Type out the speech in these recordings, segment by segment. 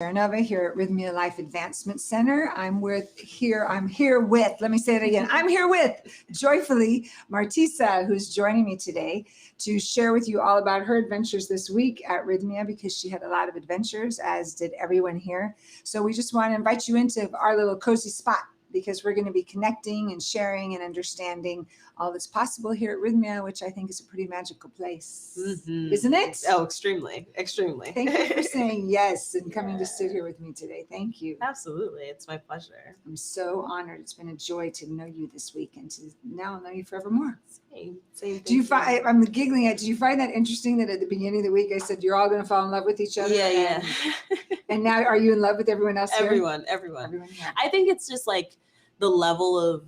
Nova here at Rhythmia Life Advancement Center. I'm here with, let me say it again. I'm here with joyfully Martisa, who's joining me today to share with you all about her adventures this week at Rhythmia, because she had a lot of adventures, as did everyone here. So we just want to invite you into our little cozy spot, because we're going to be connecting and sharing and understanding all that's possible here at Rhythmia, which I think is a pretty magical place, isn't it? Oh, extremely. Thank you for saying yes and coming to sit here with me today. Thank you. Absolutely. It's my pleasure. I'm so honored. It's been a joy to know you this week and to now know you forevermore. Same. Do you find, I'm giggling at, did you find that interesting that at the beginning of the week I said you're all going to fall in love with each other? Yeah. And now are you in love with everyone else here? Everyone. Yeah. I think it's just like the level of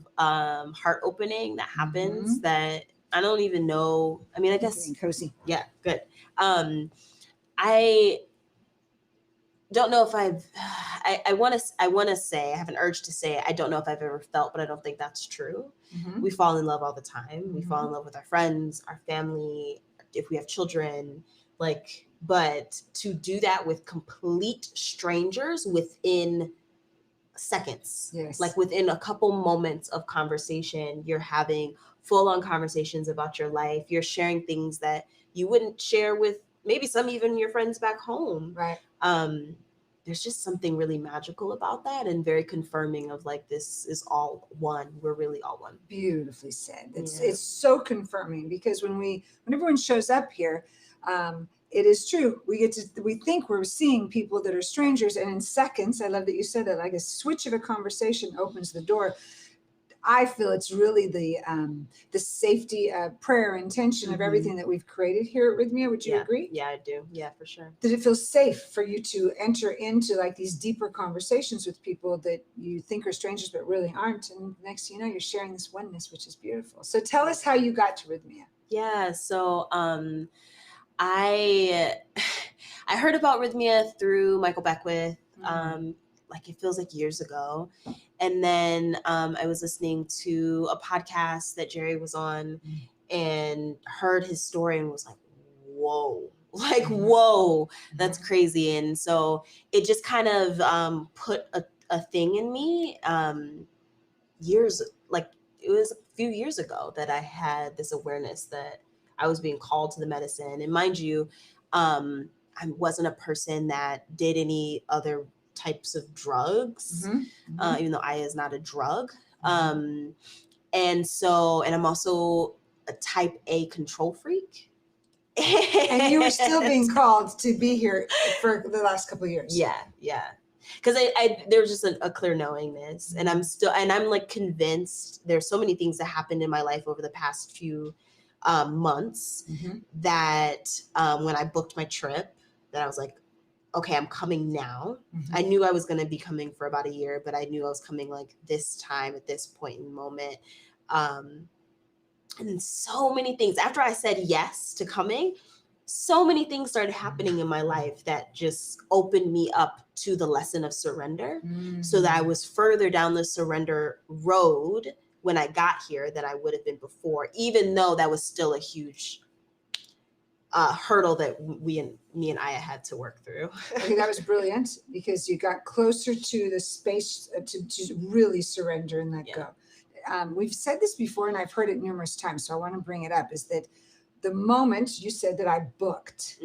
heart opening that happens that I don't even know. I mean, I guess cozy. Yeah, good. I don't know if I want to say, I have an urge to say, I don't know if I've ever felt, but I don't think that's true. We fall in love all the time. We fall in love with our friends, our family, if we have children, but to do that with complete strangers within seconds, like within a couple moments of conversation, you're having full-on conversations about your life. You're sharing things that you wouldn't share with maybe some even your friends back home. Right. There's just something really magical about that and very confirming of like, this is all one. We're really all one. Beautifully said. It's so confirming, because when everyone shows up here, it is true. We think we're seeing people that are strangers, and in seconds, I love that you said that, like a switch of a conversation opens the door. I feel it's really the safety, prayer, intention of everything that we've created here at Rhythmia. Would you agree? Yeah, I do. Yeah, for sure. Did it feel safe for you to enter into like these deeper conversations with people that you think are strangers but really aren't? And next thing you know, you're sharing this oneness, which is beautiful. So tell us how you got to Rhythmia. Yeah, so I heard about Rhythmia through Michael Beckwith. Like it feels like years ago. And then I was listening to a podcast that Jerry was on and heard his story and was like, whoa, that's crazy. And so it just kind of put a thing in me it was a few years ago that I had this awareness that I was being called to the medicine. And mind you, I wasn't a person that did any other types of drugs, even though Aya is not a drug. And I'm also a type A control freak. And you were still being called to be here for the last couple of years. Yeah. Because there was just a clear knowingness, and I'm like convinced there's so many things that happened in my life over the past few months that when I booked my trip, that I was like, okay, I'm coming now. I knew I was going to be coming for about a year, but I knew I was coming like this time at this point in the moment. And so many things, after I said yes to coming, so many things started happening in my life that just opened me up to the lesson of surrender, so that I was further down the surrender road when I got here than I would have been before, even though that was still a huge hurdle that me and Aya had to work through. Okay, that was brilliant, because you got closer to the space to really surrender and let go. We've said this before, and I've heard it numerous times, so I want to bring it up, is that the moment you said that I booked,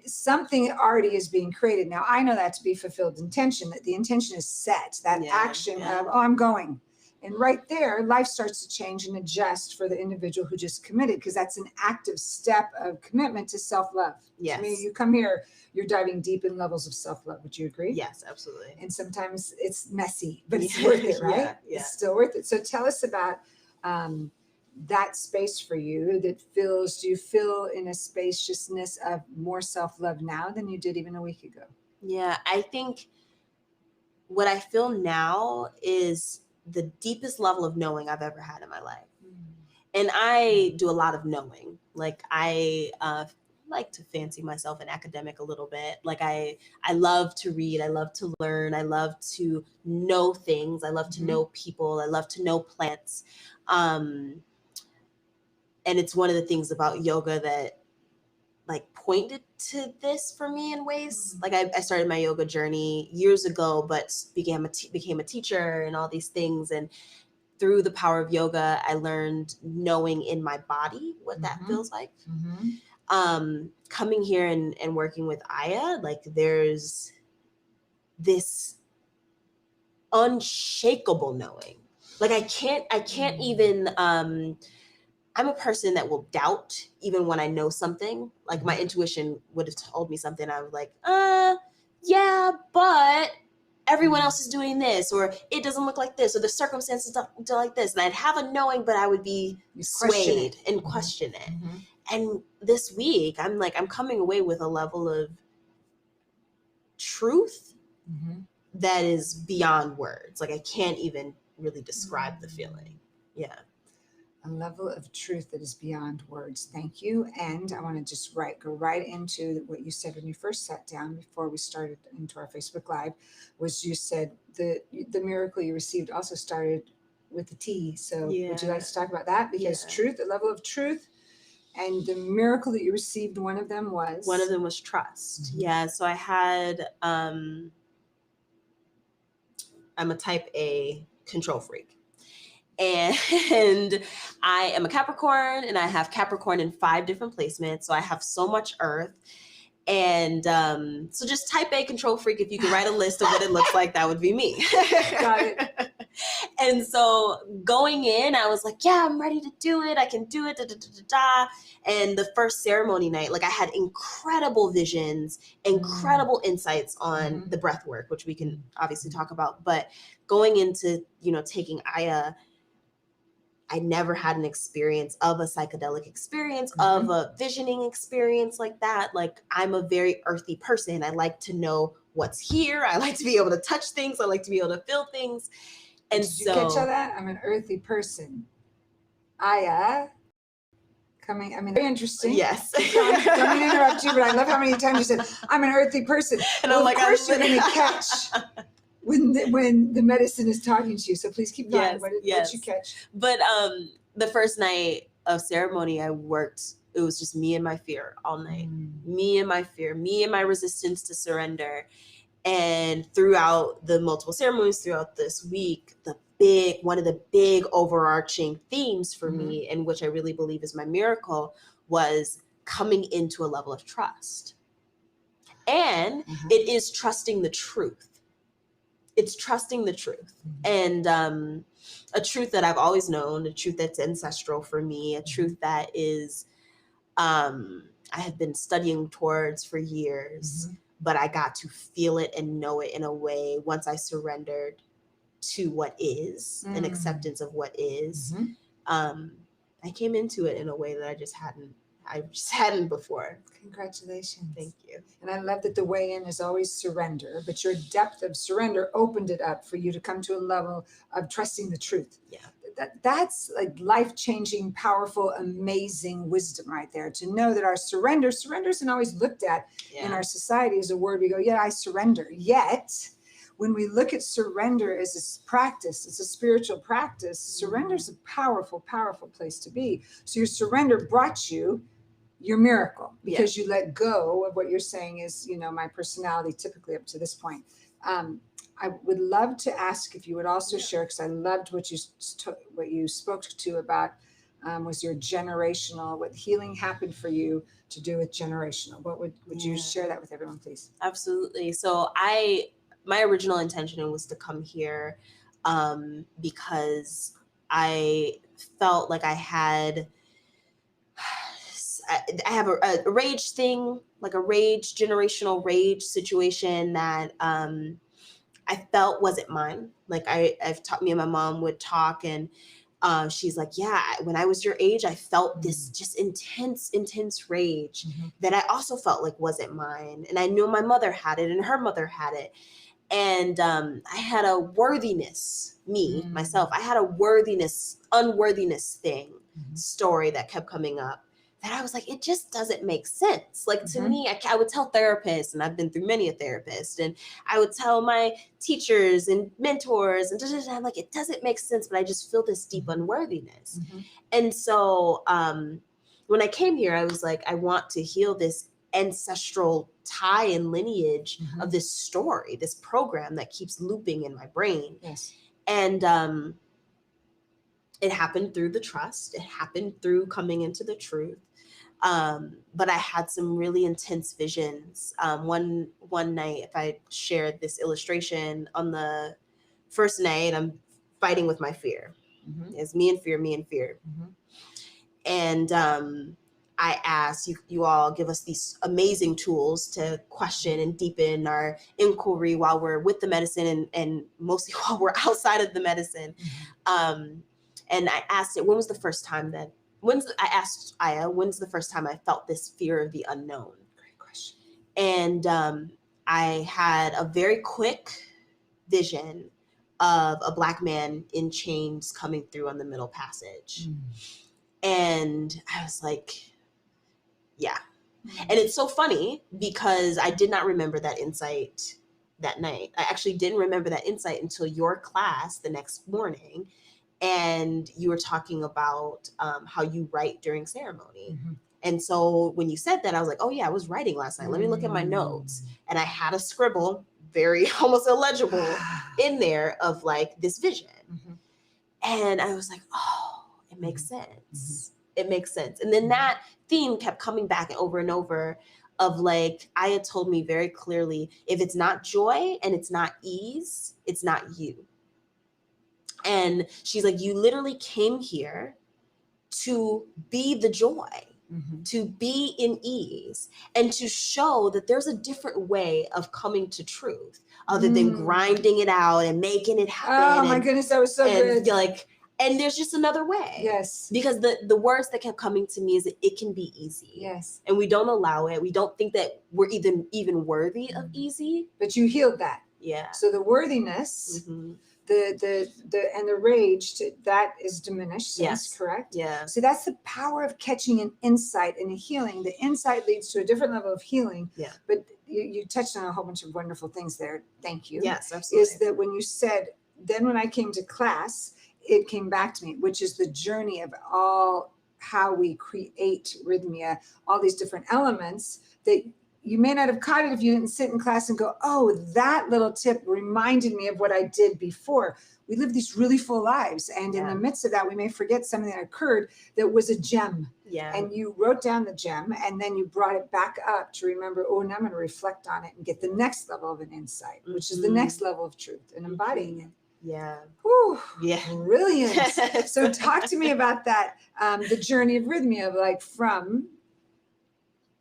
something already is being created. Now, I know that to be fulfilled intention, that the intention is set, that action of, I'm going. And right there, life starts to change and adjust for the individual who just committed, because that's an active step of commitment to self-love. Yes. I mean, you come here, you're diving deep in levels of self-love. Would you agree? Yes, absolutely. And sometimes it's messy, but it's worth it, right? Yeah. It's still worth it. So tell us about that space for you do you feel in a spaciousness of more self-love now than you did even a week ago? Yeah, I think what I feel now is the deepest level of knowing I've ever had in my life. And I do a lot of knowing. Like I like to fancy myself an academic a little bit. Like I love to read. I love to learn. I love to know things. I love to know people. I love to know plants. And it's one of the things about yoga that like pointed to this for me in ways. Like I started my yoga journey years ago, but became a teacher and all these things. And through the power of yoga, I learned knowing in my body what that feels like. Coming here and working with Aya, like there's this unshakable knowing. Like I can't even, I'm a person that will doubt even when I know something. Like my intuition would have told me something. I was like, yeah, but everyone else is doing this, or it doesn't look like this, or the circumstances don't like this. And I'd have a knowing, but I would be swayed and question it. And this week, I'm coming away with a level of truth that is beyond words. Like I can't even really describe the feeling. Yeah. A level of truth that is beyond words. Thank you. And I want to just go right into what you said when you first sat down before we started into our Facebook Live, was you said the miracle you received also started with the T. So would you like to talk about that? Because truth, a level of truth, and the miracle that you received, one of them was trust. Yeah. So I had, I'm a type A control freak. And I am a Capricorn, and I have Capricorn in 5 different placements. So I have so much earth. And so just type A control freak, if you could write a list of what it looks like, that would be me. Got it. And so going in, I was like, yeah, I'm ready to do it. I can do it. Da, da, da, da, da. And the first ceremony night, like I had incredible visions, incredible insights on the breath work, which we can obviously talk about. But going into, taking Aya, I never had an experience of a psychedelic experience, of a visioning experience like that. Like I'm a very earthy person. I like to know what's here. I like to be able to touch things. I like to be able to feel things. And did you catch all that? I'm an earthy person. Aya. Very interesting. Yes. Don't mean to interrupt you, but I love how many times you said, I'm an earthy person. And well, I'm like, of course you're going to catch when the medicine is talking to you. So please keep going. What did you catch? But the first night of ceremony, I worked, it was just me and my fear all night. Me and my fear, me and my resistance to surrender. And throughout the multiple ceremonies throughout this week, one of the big overarching themes for me, and which I really believe is my miracle, was coming into a level of trust. And it is trusting the truth. It's trusting the truth. And a truth that I've always known, a truth that's ancestral for me, a truth that is, I have been studying towards for years, but I got to feel it and know it in a way once I surrendered to what is, an acceptance of what is. I came into it in a way that I just hadn't before. Congratulations. Thank you. And I love that the way in is always surrender, but your depth of surrender opened it up for you to come to a level of trusting the truth. Yeah. That's like life-changing, powerful, amazing wisdom right there, to know that our surrender isn't always looked at in our society as a word. We go, yeah, I surrender. Yet when we look at surrender as a practice, it's a spiritual practice, surrender is a powerful, powerful place to be. So your surrender brought you your miracle, because you let go of what you're saying is, my personality typically up to this point. I would love to ask if you would also share, because I loved what you spoke to about was your generational, what healing happened for you to do with generational. What would you share that with everyone, please? Absolutely. So my original intention was to come here because I felt like I have a rage thing, like a generational rage situation that I felt wasn't mine. Like I've taught, me and my mom would talk, and she's like, yeah, when I was your age, I felt this just intense rage that I also felt like wasn't mine. And I knew my mother had it and her mother had it. And I had a worthiness, myself, I had a unworthiness story that kept coming up, that I was like, it just doesn't make sense. Like to me, I would tell therapists, and I've been through many a therapist, and I would tell my teachers and mentors, and I'm like, it doesn't make sense, but I just feel this deep unworthiness. And so when I came here, I was like, I want to heal this ancestral tie and lineage of this story, this program that keeps looping in my brain. Yes. And it happened through the trust. It happened through coming into the truth. But I had some really intense visions. One night, if I shared this illustration, on the first night, I'm fighting with my fear. It's me and fear, me and fear. And I asked you all give us these amazing tools to question and deepen our inquiry while we're with the medicine and mostly while we're outside of the medicine. And I asked it, I asked Aya, when's the first time I felt this fear of the unknown? Great question. And I had a very quick vision of a Black man in chains coming through on the middle passage. And I was like, yeah. And it's so funny because I did not remember that insight that night. I actually didn't remember that insight until your class the next morning. And you were talking about how you write during ceremony. And so when you said that, I was like, oh yeah, I was writing last night. Let me look at my notes. And I had a scribble, very almost illegible, in there of like this vision. And I was like, oh, it makes sense. It makes sense. And then that theme kept coming back over and over of like, Aya told me very clearly, if it's not joy and it's not ease, it's not you. And she's like, you literally came here to be the joy, to be in ease, and to show that there's a different way of coming to truth other than grinding it out and making it happen. Oh my goodness, that was so good. Like, and there's just another way. Yes. Because the words that kept coming to me is that it can be easy. Yes. And we don't allow it. We don't think that we're even worthy of easy. But you healed that. Yeah. So the worthiness, the and the rage, that is diminished. Yes. Correct? Yeah. So that's the power of catching an insight and a healing. The insight leads to a different level of healing. Yeah. But you touched on a whole bunch of wonderful things there. Thank you. Yes, absolutely. Is that when you said, then when I came to class, it came back to me, which is the journey of all how we create Rhythmia, all these different elements that you may not have caught it if you didn't sit in class and go, oh, that little tip reminded me of what I did before. We live these really full lives. And in the midst of that, we may forget something that occurred that was a gem. Yeah. And you wrote down the gem and then you brought it back up to remember, oh, now I'm going to reflect on it and get the next level of an insight, which is the next level of truth and embodying it. Yeah. Whew, yeah. Brilliant. So talk to me about that, the journey of Rhythmia, like from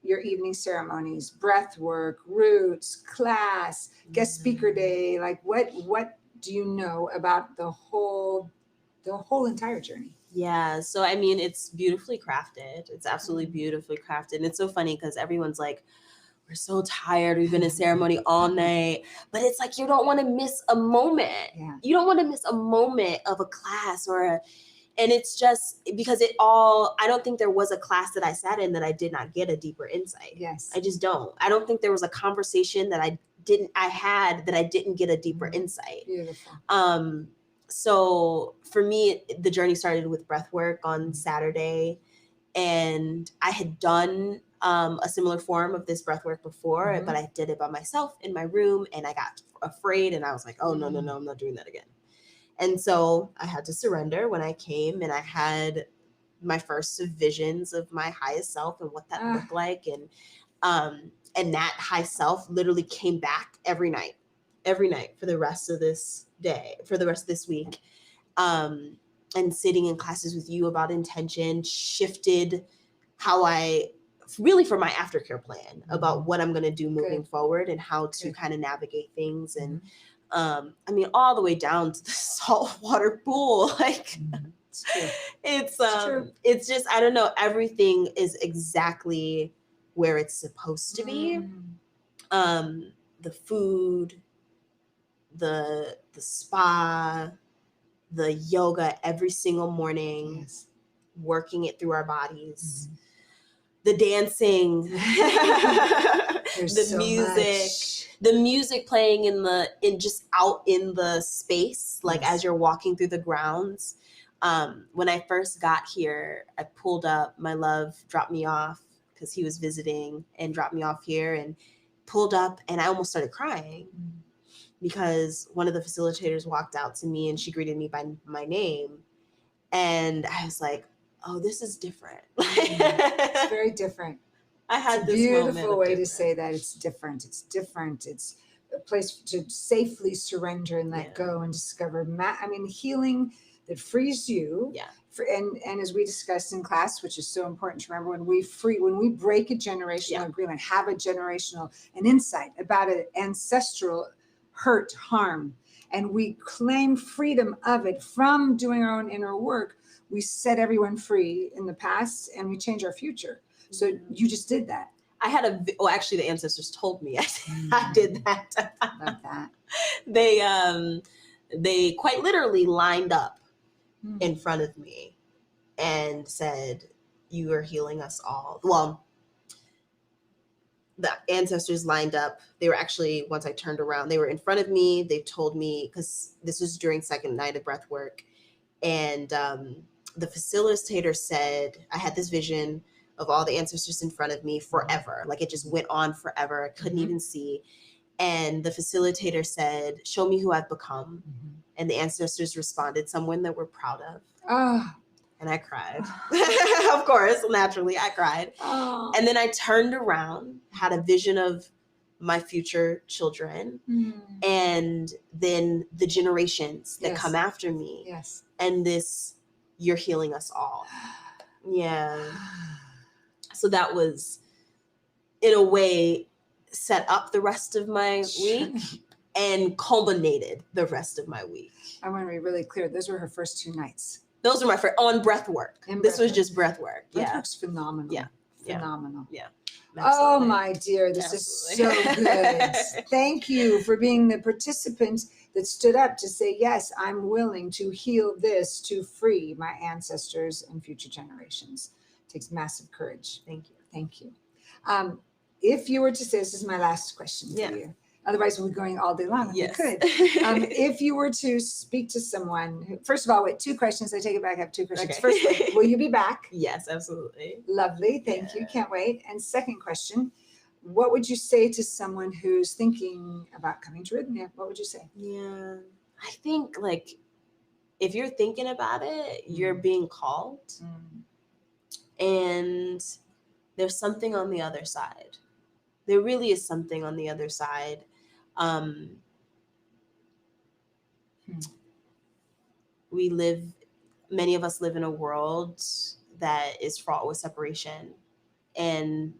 your evening ceremonies, breath work, roots, class, guest speaker day, like what do you know about the whole entire journey? Yeah. So, I mean, it's beautifully crafted. It's absolutely beautifully crafted. And it's so funny because everyone's like, we're so tired. We've been in ceremony all night, but it's like, you don't want to miss a moment. Yeah. You don't want to miss a moment of a class and it's just because I don't think there was a class that I sat in that I did not get a deeper insight. Yes. I just don't. I don't think there was a conversation that I had that I didn't get a deeper insight. Beautiful. So for me, the journey started with breath work on Saturday, and I had done a similar form of this breath work before, but I did it by myself in my room, and I got afraid, and I was like, oh, no, I'm not doing that again. And so I had to surrender when I came, and I had my first visions of my highest self and what that looked like. And that high self literally came back every night for the rest of this day, for the rest of this week. And sitting in classes with you about intention shifted how really for my aftercare plan about what I'm going to do moving forward and how to kind of navigate things. And I mean, all the way down to the saltwater pool, like it's true. It's just, I don't know, everything is exactly where it's supposed to be. The food, the spa, the yoga every single morning, working it through our bodies, the dancing, the music, the music playing just out in the space, like as you're walking through the grounds. When I first got here, I pulled up, my love dropped me off because he was visiting and dropped me off here, and pulled up, and I almost started crying because one of the facilitators walked out to me and she greeted me by my name. And I was like, oh, this is different. It's very different. I had It's a this beautiful way to different. say that. It's different. It's different. It's a place to safely surrender and let go and discover. Healing that frees you. Yeah. And as we discussed in class, which is so important to remember, when we break a generational agreement, have an insight about an ancestral hurt, harm, and we claim freedom of it from doing our own inner work, we set everyone free in the past and we change our future. So you just did that. I had actually the ancestors told me I did that. Love that. They quite literally lined up in front of me and said, you are healing us all. Well, the ancestors lined up. They were actually, once I turned around, they were in front of me. They told me, because this was during second night of breath work, and the facilitator said, I had this vision of all the ancestors in front of me forever. Like it just went on forever. I couldn't even see. And the facilitator said, show me who I've become. And the ancestors responded, someone that we're proud of. And I cried. Of course, naturally, I cried. And then I turned around, had a vision of my future children, and then the generations that come after me. Yes. And this, you're healing us all. Yeah. So that was, in a way, set up the rest of my week and culminated the rest of my week. I want to be really clear. Those were her first 2 nights. Those were my first, on breath work. This was just breath work. Breath work's phenomenal. Yeah. Phenomenal. Yeah. Oh, my dear. This is so good. Thank you for being the participant that stood up to say, yes, I'm willing to heal this to free my ancestors and future generations. It takes massive courage. Thank you. Thank you. If you were to say, this is my last question for you. Otherwise, we're going all day long. If we could. If you were to speak to someone, who, first of all, wait, 2 questions. I take it back. I have 2 questions. First, will you be back? Yes, absolutely. Lovely. Thank you. Can't wait. And second question, what would you say to someone who's thinking about coming to Rhythmia? What would you say? Yeah, I think like if you're thinking about it, you're being called, and there's something on the other side. There really is something on the other side. Many of us live in a world that is fraught with separation, and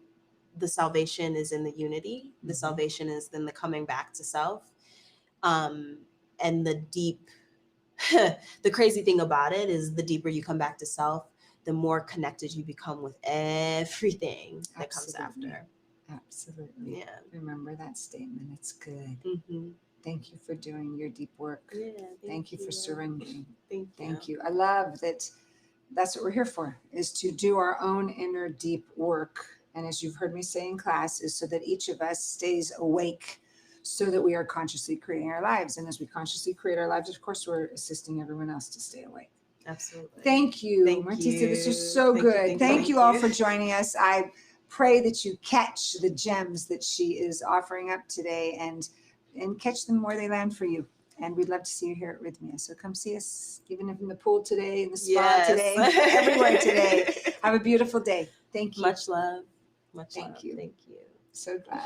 the salvation is in the unity. The salvation is in the coming back to self. And the deep, the crazy thing about it is the deeper you come back to self, the more connected you become with everything that comes after. Absolutely. Yeah. Remember that statement. It's good. Mm-hmm. Thank you for doing your deep work. Yeah, thank you for surrendering. Thank you. I love that. That's what we're here for, is to do our own inner deep work. And as you've heard me say in class, is so that each of us stays awake, so that we are consciously creating our lives. And as we consciously create our lives, of course, we're assisting everyone else to stay awake. Absolutely. Thank you, Martisa. This was so good. Thank you all for joining us. I pray that you catch the gems that she is offering up today and catch them where they land for you. And we'd love to see you here at Rhythmia. So come see us, even if in the pool today, in the spa today, everywhere today. Have a beautiful day. Thank you. Much love. Thank you. Thank you. So glad.